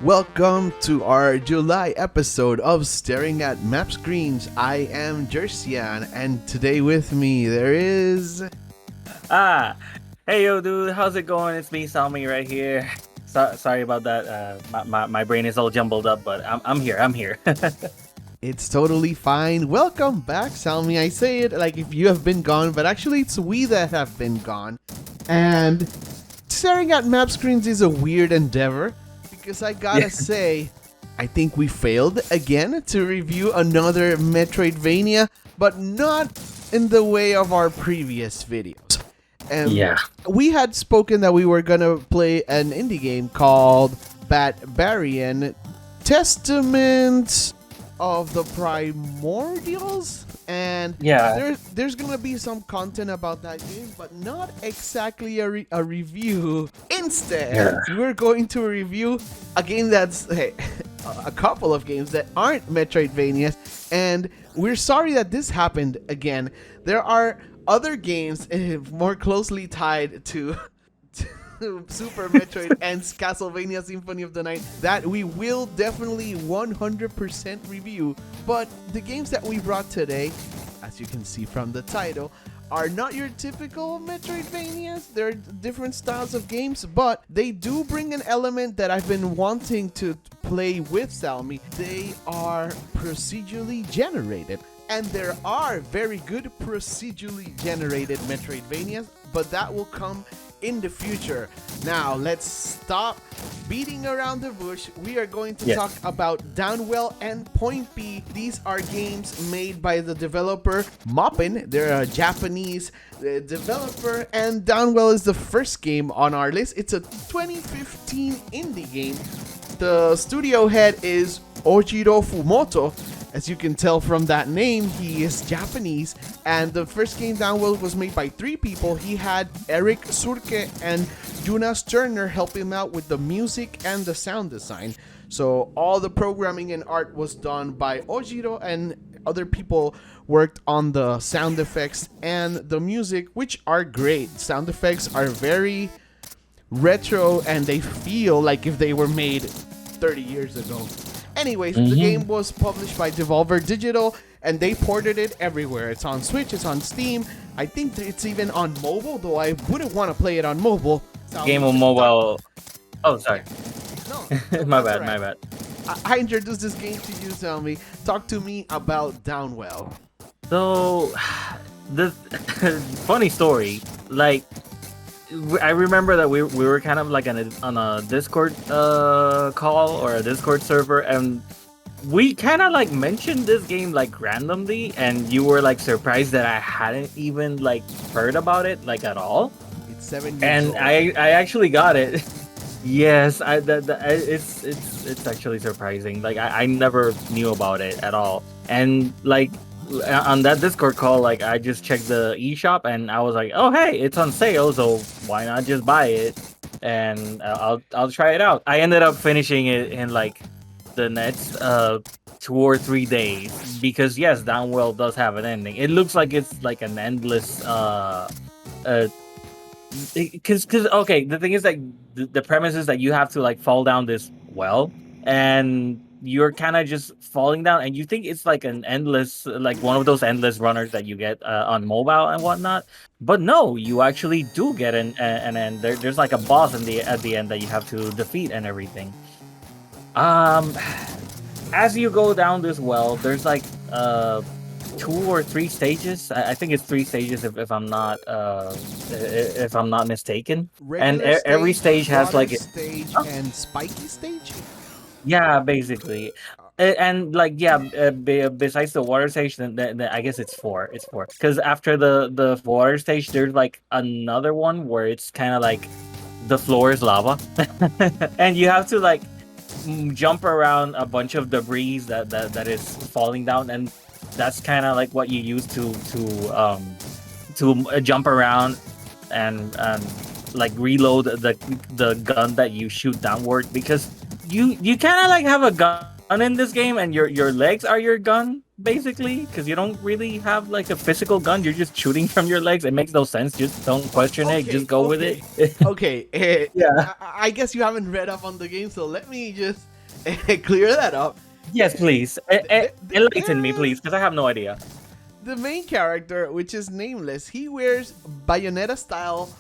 Welcome to our July episode of Staring at Map Screens. I am Jercyan, and today with me there is... Ah, hey yo, dude, how's it going? It's me, Salmy, right here. Sorry about that. My brain is all jumbled up, but I'm here. It's totally fine. Welcome back, Salmy. I say it like if you have been gone, but actually it's we that have been gone. And staring at map screens is a weird endeavor, because I gotta say, I think we failed again to review another Metroidvania, but not in the way of our previous videos. We had spoken that we were gonna play an indie game called Barbarian Testament of the Primordials, and there's gonna be some content about that game, but not exactly a review. Instead, we're going to review a game that's a couple of games that aren't Metroidvanias, and we're sorry that this happened again. There are other games more closely tied to Super Metroid and Castlevania Symphony of the Night that we will definitely 100% review, but the games that we brought today, as you can see from the title, are not your typical Metroidvanias. They're different styles of games, but they do bring an element that I've been wanting to play with Salmy. They are procedurally generated, and there are very good procedurally generated Metroidvanias, but that will come in the future. Now, let's stop beating around the bush. We are going to talk about Downwell and Poinpy. These are games made by the developer Moppin. They're a Japanese developer, and Downwell is the first game on our list. It's a 2015 indie game. The studio head is Ojiro Fumoto. As you can tell from that name, he is Japanese, and the first game Downwell was made by 3 people. He had Eric Surke and Jonas Turner help him out with the music and the sound design. So all the programming and art was done by Ojiro, and other people worked on the sound effects and the music, which are great. Sound effects are very retro, and they feel like if they were made 30 years ago. Anyways, the game was published by Devolver Digital, and they ported it everywhere. It's on Switch, it's on Steam. I think it's even on mobile, though I wouldn't want to play it on mobile. Game on mobile. Oh, sorry. No, my bad. I introduced this game to you, Salmy. Talk to me about Downwell. So, the funny story, like, I remember that we were kind of like on a Discord call or a Discord server, and we kind of like mentioned this game like randomly, and you were like surprised that I hadn't even like heard about it like at all. It's 7 years and old. I actually got it. Yes, it's actually surprising. Like I never knew about it at all, and like on that Discord call, like I just checked the eShop and I was like, oh hey, it's on sale, so why not just buy it and I'll try it out. I ended up finishing it in like the next 2 or 3 days, because yes, Downwell does have an ending. It looks like it's like an endless because okay, the thing is that the premise is that you have to like fall down this well, and you're kind of just falling down, and you think it's like an endless, like one of those endless runners that you get on mobile and whatnot. But no, you actually do get an end. There's like a boss at the end that you have to defeat and everything. As you go down this well, there's like 2 or 3 stages. I think it's 3 stages if I'm not mistaken. Regular And every stage has like stage and spiky stage. Yeah, basically. And like besides the water stage, then I guess it's 4. It's 4 because after the water stage, there's like another one where it's kind of like the floor is lava, and you have to like jump around a bunch of debris that is falling down, and that's kind of like what you use to jump around and like reload the gun that you shoot downward, because you kind of like have a gun in this game, and your legs are your gun basically, because you don't really have like a physical gun. You're just shooting from your legs. It makes no sense. Just don't question it. Just go with it. Okay. Yeah. I guess you haven't read up on the game, so let me just clear that up. Yes, please. Enlighten me, There's please, because I have no idea. the main character, which is nameless. He wears Bayonetta style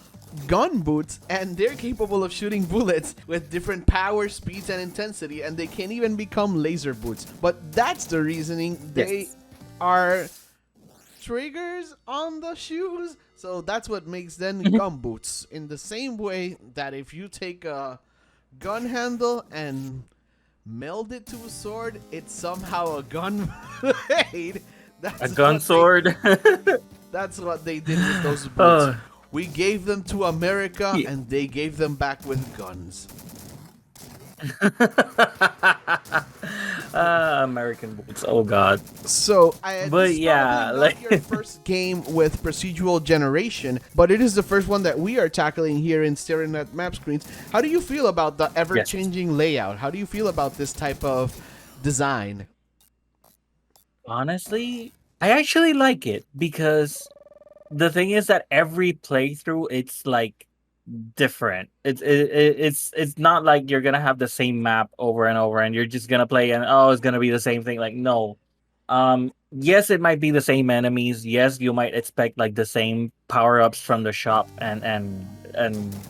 gun boots, and they're capable of shooting bullets with different power, speeds, and intensity, and they can even become laser boots. But that's the reasoning. They Yes. are triggers on the shoes, so that's what makes them Mhm. gun boots. In the same way that if you take a gun handle and meld it to a sword, it's somehow a gun blade. A That's gun what sword. that's what they did with those boots. Oh, We gave them to America, yeah. and they gave them back with guns. American boots. Oh God. So, But this is yeah, probably like not your first game with procedural generation, but it is the first one that we are tackling here in Staring at Map Screens. How do you feel about the ever-changing layout? How do you feel about this type of design? honestly, I actually like it because the thing is that every playthrough it's like different. It's not like you're gonna have the same map over and over and you're just gonna play and oh it's gonna be the same thing. Like no. Yes, it might be the same enemies. Yes, you might expect like the same power-ups from the shop and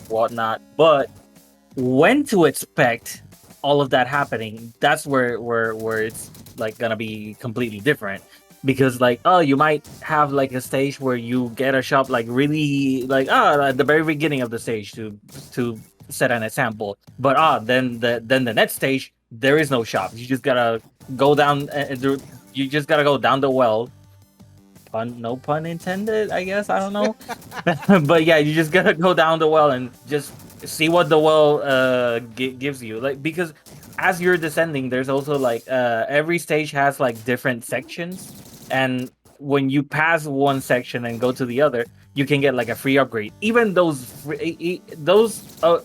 whatnot, but when to expect all of that happening, that's where it's like gonna be completely different. Because like oh you might have like a stage where you get a shop like really like at the very beginning of the stage to set an example, but then the next stage there is no shop. You just gotta go down you just gotta go down the well, no pun intended, I guess, I don't know. But yeah, you just gotta go down the well and just see what the well gives you, like because as you're descending there's also like every stage has like different sections, and when you pass one section and go to the other you can get like a free upgrade. Even those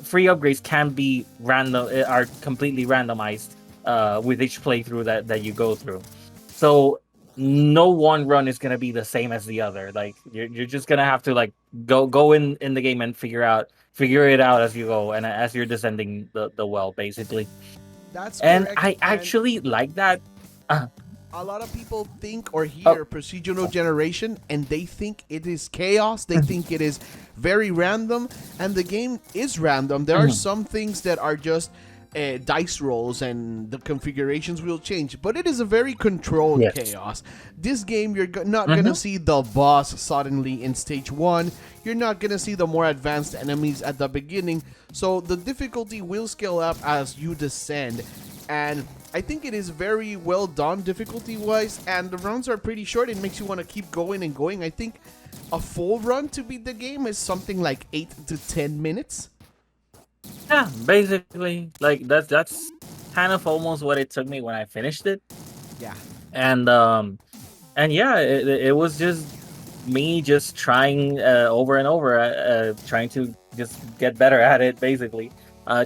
free upgrades can be random, are completely randomized with each playthrough that you go through. So no one run is gonna be the same as the other. Like you're just gonna have to like go in the game and figure it out as you go and as you're descending the well basically. That's And correct. I And actually like that. Uh, a lot of people think or oh, hear procedural generation and they think it is chaos. They think it is very random, and the game is random. There are mhm. some things that are just dice rolls and the configurations will change, but it is a very controlled Yes. chaos. This game, you're not Hmm. gonna see the boss suddenly in stage 1. You're not gonna see the more advanced enemies at the beginning, so the difficulty will scale up as you descend. And I think it is very well done difficulty wise, and the runs are pretty short. It makes you want to keep going and going. I think a full run to beat the game is something like 8 to 10 minutes. Yeah, basically, like that's kind of almost what it took me when I finished it. Yeah. And yeah, it was just me just trying over and over, trying to just get better at it, basically.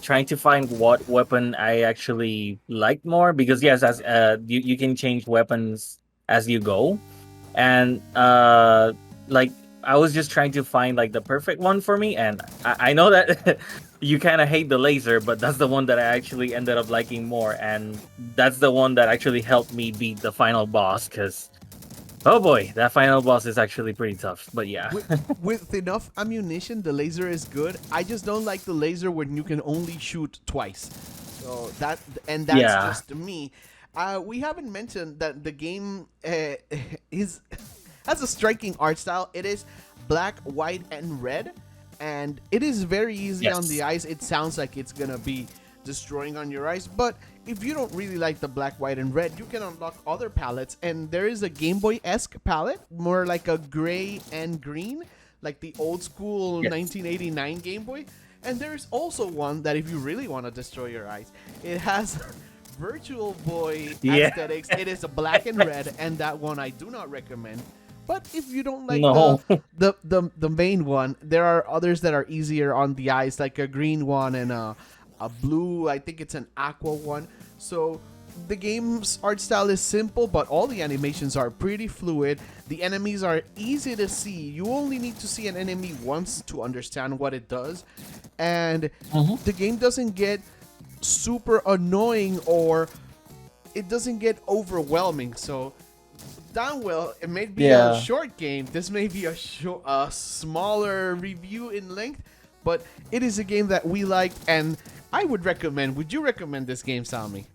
Trying to find what weapon I actually liked more, because yes, as you can change weapons as you go, and like I was just trying to find like the perfect one for me, and I know that you kind of hate the laser, but that's the one that I actually ended up liking more, and that's the one that actually helped me beat the final boss. Because oh boy, that final boss is actually pretty tough. But yeah, With enough ammunition, the laser is good. I just don't like the laser when you can only shoot twice. So that's yeah, just me. We haven't mentioned that the game is has a striking art style. It is black, white, and red, and it is very easy on the yes, eyes. It sounds like it's gonna be destroying on your eyes, but if you don't really like the black, white, and red, you can unlock other palettes. And there is a Game Boy-esque palette, more like a gray and green, like the old school yes, 1989 Game Boy. And there's also one that if you really want to destroy your eyes, it has Virtual Boy yeah, aesthetics. It is a black and red, and that one I do not recommend. But if you don't like no, the main one, there are others that are easier on the eyes, like a green one and a blue. I think it's an aqua one. So the game's art style is simple, but all the animations are pretty fluid. The enemies are easy to see. You only need to see an enemy once to understand what it does. And mhm, the game doesn't get super annoying or it doesn't get overwhelming. So Downwell, it may be a short game. This may be a smaller review in length, but it is a game that we liked, and I would recommend. Would you recommend this game, Salmy?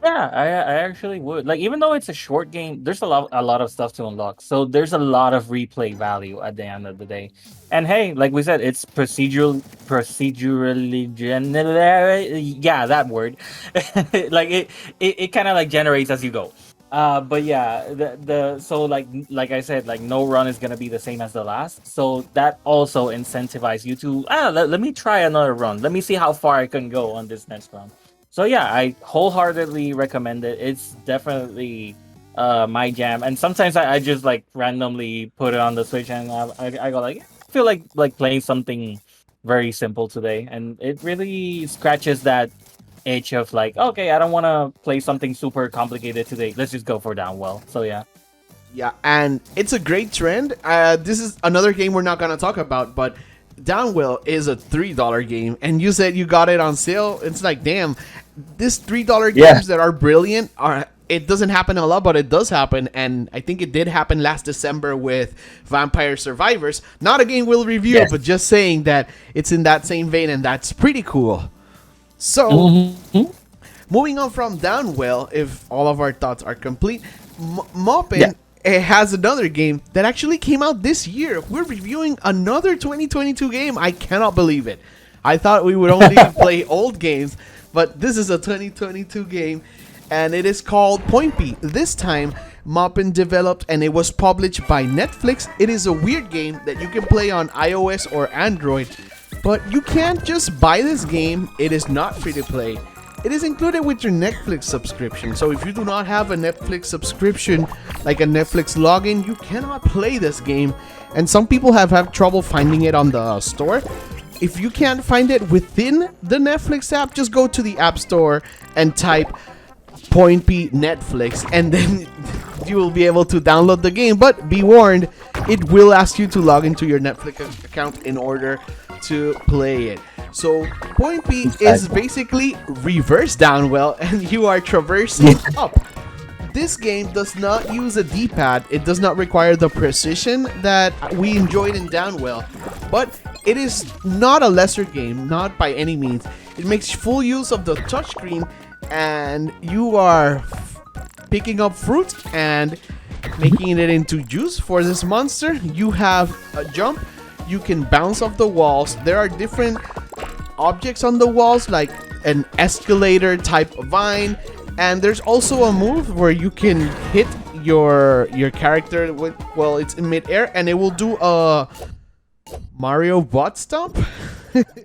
Yeah, I actually would. Like, even though it's a short game, there's a lot of stuff to unlock. So there's a lot of replay value at the end of the day. And hey, like we said, it's procedurally generated. Yeah, that word. Like it kind of like generates as you go. But yeah, the so like I said, like no run is gonna be the same as the last. So that also incentivizes you to let me try another run. Let me see how far I can go on this next run. So yeah, I wholeheartedly recommend it. It's definitely my jam. And sometimes I just like randomly put it on the Switch and I go like, I feel like playing something very simple today, and it really scratches that itch of like, okay, I don't want to play something super complicated today. Let's just go for Downwell. So yeah. Yeah, and it's a great trend. This is another game we're not gonna talk about, but Downwell is a $3 game, and you said you got it on sale. It's like, damn, this $3 games that are brilliant are. It doesn't happen a lot, but it does happen, and I think it did happen last December with Vampire Survivors. Not a game we'll review, but just saying that it's in that same vein, and that's pretty cool. So, moving on from Downwell, if all of our thoughts are complete, Moppin it has another game that actually came out this year. We're reviewing another 2022 game. I cannot believe it. I thought we would only play old games, but this is a 2022 game, and it is called Poinpy. This time, Moppin developed, and it was published by Netflix. It is a weird game that you can play on iOS or Android, but you can't just buy this game. It is not free to play. It is included with your Netflix subscription. So if you do not have a Netflix subscription, like a Netflix login, you cannot play this game. And some people have had trouble finding it on the store. If you can't find it within the Netflix app, just go to the App Store and type Poinpy Netflix, and then you will be able to download the game. But be warned, it will ask you to log into your Netflix account in order to play it. So Poinpy is basically reverse Downwell, and you are traversing up. This game does not use a D-pad. It does not require the precision that we enjoyed in Downwell, but it is not a lesser game, not by any means. It makes full use of the touchscreen, and you are picking up fruit and making it into juice for this monster. You have a jump. You can bounce off the walls. There are different objects on the walls, like an escalator type vine, and there's also a move where you can hit your character with, well, it's in midair, and it will do a Mario butt stomp.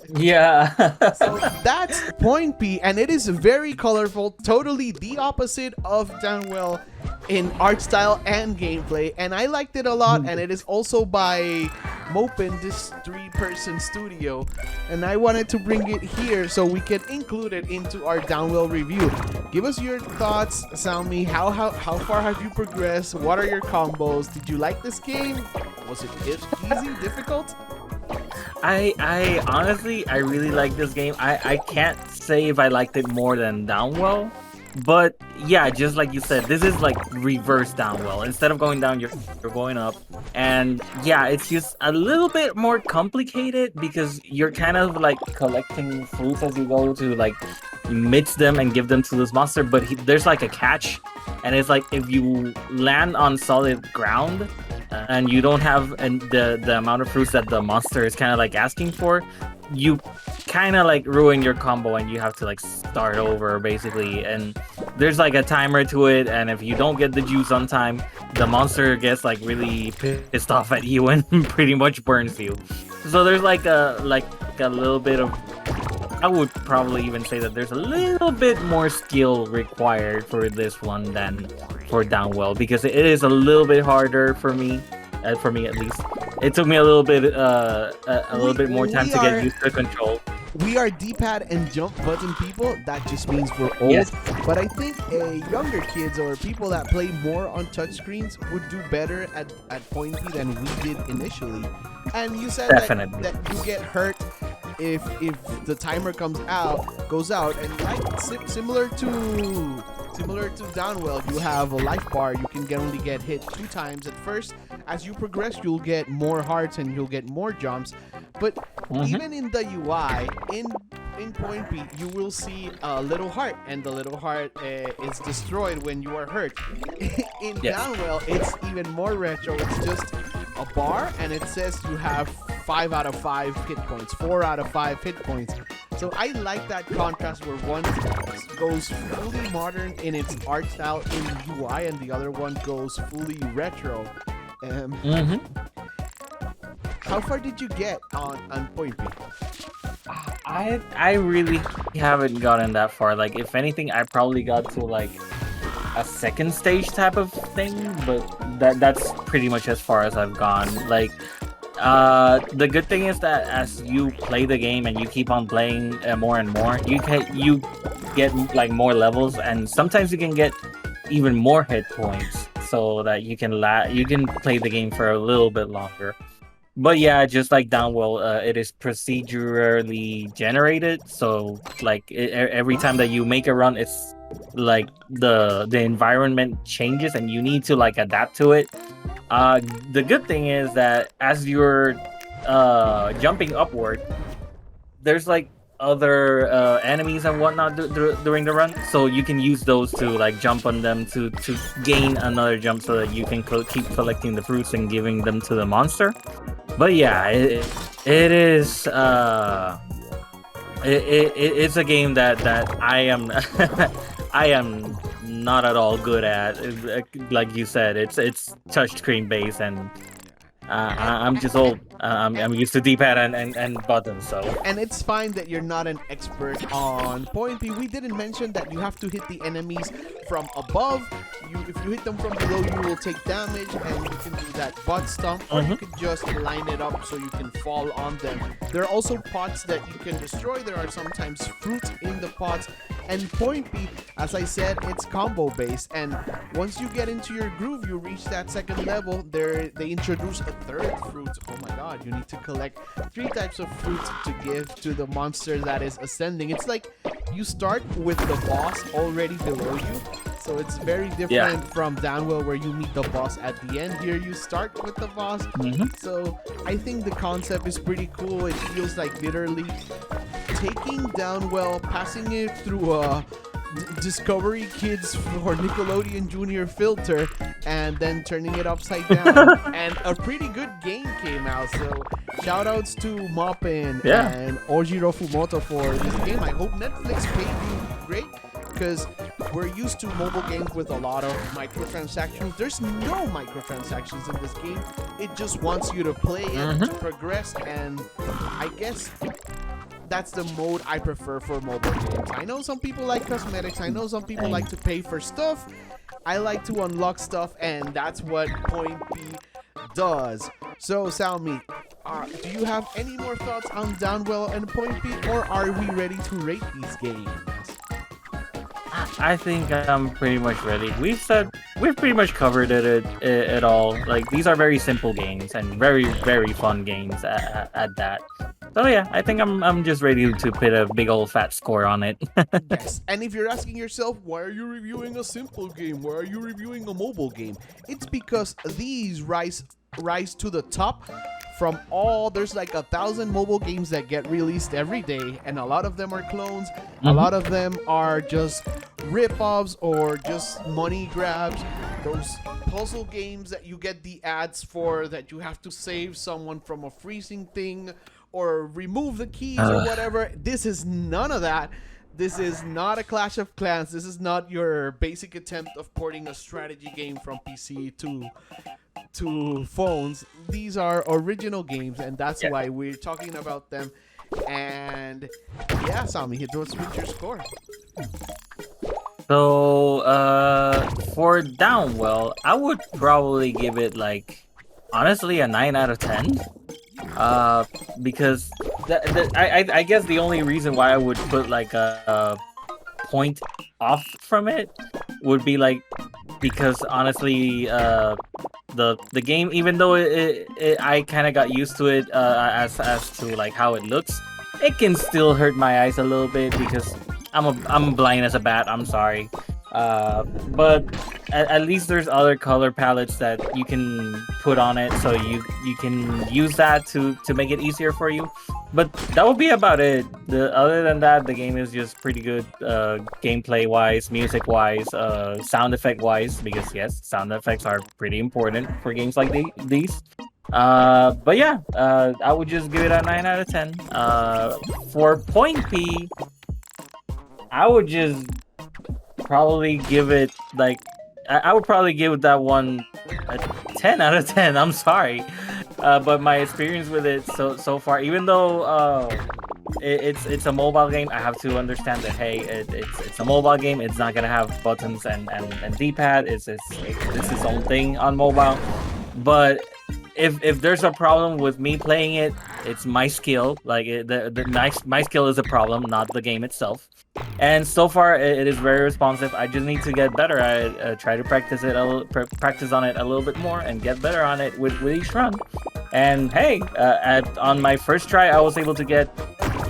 Yeah. So that's Poinpy, and it is very colorful, totally the opposite of Downwell in art style and gameplay, and I liked it a lot. And it is also by Moppin, this 3-person studio, and I wanted to bring it here so we can include it into our Downwell review. Give us your thoughts, Salmy. How far have you progressed? What are your combos? Did you like this game? Was it easy, difficult? I honestly, I really like this game. I can't say if I liked it more than Downwell, but yeah, just like you said, this is like reverse Downwell. Instead of going down, you're going up, and yeah, it's just a little bit more complicated because you're kind of like collecting fruits as you go to like mix them and give them to this monster. But there's like a catch, and it's like if you land on solid ground and you don't have the amount of fruits that the monster is kind of like asking for, you kind of like ruin your combo and you have to like start over basically. And there's like a timer to it, and if you don't get the juice on time, the monster gets like really pissed off at you and pretty much burns you. So there's like a little bit of, I would probably even say that there's a little bit more skill required for this one than for Downwell, because it is a little bit harder for me at least. It took me a little bit more time to get used to the control. We are D-pad and jump button people. That just means we're old. Yes. But I think younger kids or people that play more on touchscreens would do better at Poinpy than we did initially. And you said that you get hurt. if the timer goes out, and like similar to Downwell, you have a life bar. You can only get hit 2 times at first. As you progress, you'll get more hearts and you'll get more jumps. But even in the UI, in Poinpy, you will see a little heart, and the little heart is destroyed when you are hurt. In Downwell, it's even more retro. It's just a bar, and it says you have 5 out of 5 hit points, 4 out of 5 hit points. So I like that contrast where one goes fully modern in its art style in UI, and the other one goes fully retro. How far did you get on Poinpy? I really haven't gotten that far. Like, if anything, I probably got to like a second stage type of thing, but that's pretty much as far as I've gone. Like, the good thing is that as you play the game and you keep on playing more and more, you get like more levels, and sometimes you can get even more hit points, so that you can play the game for a little bit longer. But yeah, just like Downwell, it is procedurally generated. So like every time that you make a run, it's like the environment changes and you need to like adapt to it. The good thing is that as you're jumping upward, there's like other enemies and whatnot during the run, so you can use those to like jump on them to gain another jump, so that you can keep collecting the fruits and giving them to the monster. But yeah, it is it's a game that I am I am not at all good at. Like you said, it's touchscreen based, and I'm just old. I'm used to D-pad and buttons, so. And it's fine that you're not an expert on Poinpy. We didn't mention that you have to hit the enemies from above. If you hit them from below, you will take damage, and you can do that butt stomp, or you can just line it up so you can fall on them. There are also pots that you can destroy. There are sometimes fruits in the pots. And Poinpy, as I said, it's combo based, and once you get into your groove, you reach that second level. They introduce a third fruit. Oh my god, you need to collect 3 types of fruits to give to the monster that is ascending. It's like you start with the boss already below you, so it's very different from Downwell, where you meet the boss at the end. Here you start with the boss. So I think the concept is pretty cool. It feels like literally taking Downwell, passing it through a Discovery Kids for Nickelodeon Junior filter, and then turning it upside down. And a pretty good game came out. So shout outs to Moppin and Ojiro Fumoto for this game. I hope Netflix paid you great, because we're used to mobile games with a lot of microtransactions. There's no microtransactions in this game. It just wants you to play it, to progress, and I guess that's the mode I prefer for mobile games. I know some people like cosmetics. I know some people like to pay for stuff. I like to unlock stuff, and that's what Poinpy does. So, Salmy, do you have any more thoughts on Downwell and Poinpy, or are we ready to rate these games? I think I'm pretty much ready. We've pretty much covered it all. Like, these are very simple games and very, very fun games at that. So yeah, I think I'm just ready to put a big old fat score on it. Yes, and if you're asking yourself, why are you reviewing a simple game? Why are you reviewing a mobile game? It's because these rise to the top from all. There's like 1,000 mobile games that get released every day, and a lot of them are clones. A lot of them are just rip-offs or just money grabs. Those puzzle games that you get the ads for, that you have to save someone from a freezing thing or remove the keys or whatever. This is none of that. This is not a Clash of Clans. This is not your basic attempt of porting a strategy game from PC to phones. These are original games, and that's why we're talking about them. And yeah, Salmy, what's your score? So for Downwell, I would probably give it like, honestly, a 9 out of 10. Because I guess the only reason why I would put like a point off from it would be like, because honestly, the game, even though I kind of got used to it as to like how it looks, it can still hurt my eyes a little bit because I'm blind as a bat. I'm sorry. But at least there's other color palettes that you can put on it, so you can use that to make it easier for you. But that would be about it. Other than that, the game is just pretty good, gameplay wise, music wise, sound effect wise. Because yes, sound effects are pretty important for games like these. But yeah, I would just give it a 9 out of 10. For Poinpy, I would just probably give it like I would probably give that one a 10 out of 10. I'm sorry, but my experience with it so far, even though it's a mobile game, I have to understand that hey, it's a mobile game. It's not gonna have buttons and D-pad. It's its own thing on mobile. But if there's a problem with me playing it, it's my skill. Like my skill is a problem, not the game itself. And so far, it is very responsive. I just need to get better at it. Try to practice on it a little bit more, and get better on it with each run. And hey, on my first try, I was able to get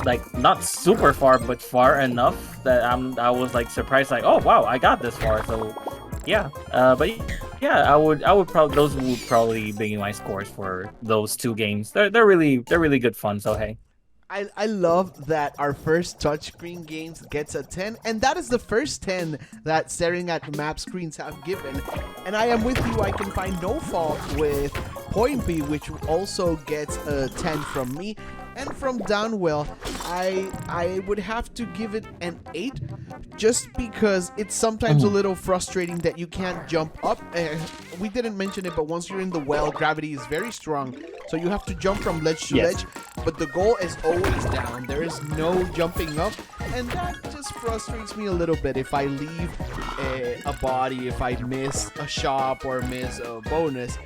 like not super far, but far enough that I was like surprised, like oh wow, I got this far. So yeah, but yeah, I would probably those would probably be my scores for those two games. They're really good fun. So hey. I love that our first touchscreen games gets a 10, and that is the first 10 that Staring at Map Screens have given. And I am with you, I can find no fault with Poinpy, which also gets a 10 from me. And from Downwell, I would have to give it an 8, just because it's sometimes a little frustrating that you can't jump up. We didn't mention it, but once you're in the well, gravity is very strong, so you have to jump from ledge to ledge, but the goal is always down. There is no jumping up, and that just frustrates me a little bit if I leave a body, if I miss a shop or miss a bonus.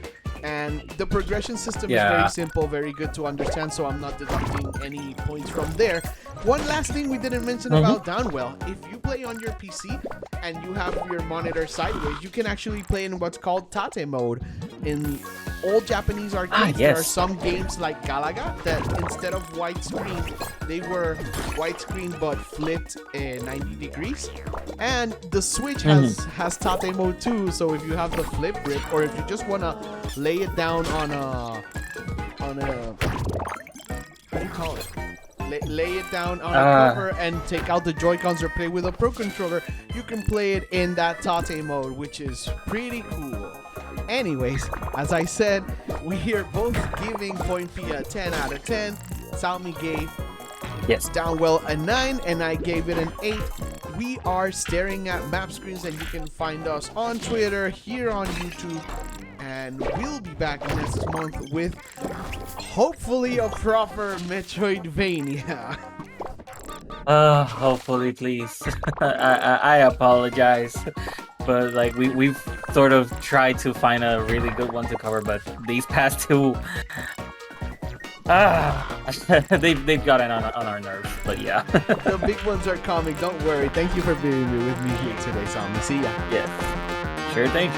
And the progression system is very simple, very good to understand, so I'm not deducting any points from there. One last thing we didn't mention about Downwell: if you play on your PC and you have your monitor sideways, you can actually play in what's called Tate mode. In old Japanese arcades, there are some games like Galaga that instead of widescreen, they were widescreen but flipped 90 degrees. And the Switch has Tate mode too, so if you have the flip grip, or if you just want to lay it down on a how do you call it? Lay it down on a cover and take out the Joy-Cons or play with a Pro Controller, you can play it in that Tate mode, which is pretty cool. Anyways, as I said, we are both giving Poinpy a 10 out of 10. Salmy gave Downwell a 9, and I gave it an 8. We are Staring at Map Screens, and you can find us on Twitter, here on YouTube, and we'll be back next month with hopefully a proper Metroidvania. Hopefully, please. I apologize, but like we've sort of tried to find a really good one to cover, but these past two, they've gotten on our nerves. But yeah, the big ones are coming. Don't worry. Thank you for being with me here today, Salmy. See ya. Yes. Sure thing.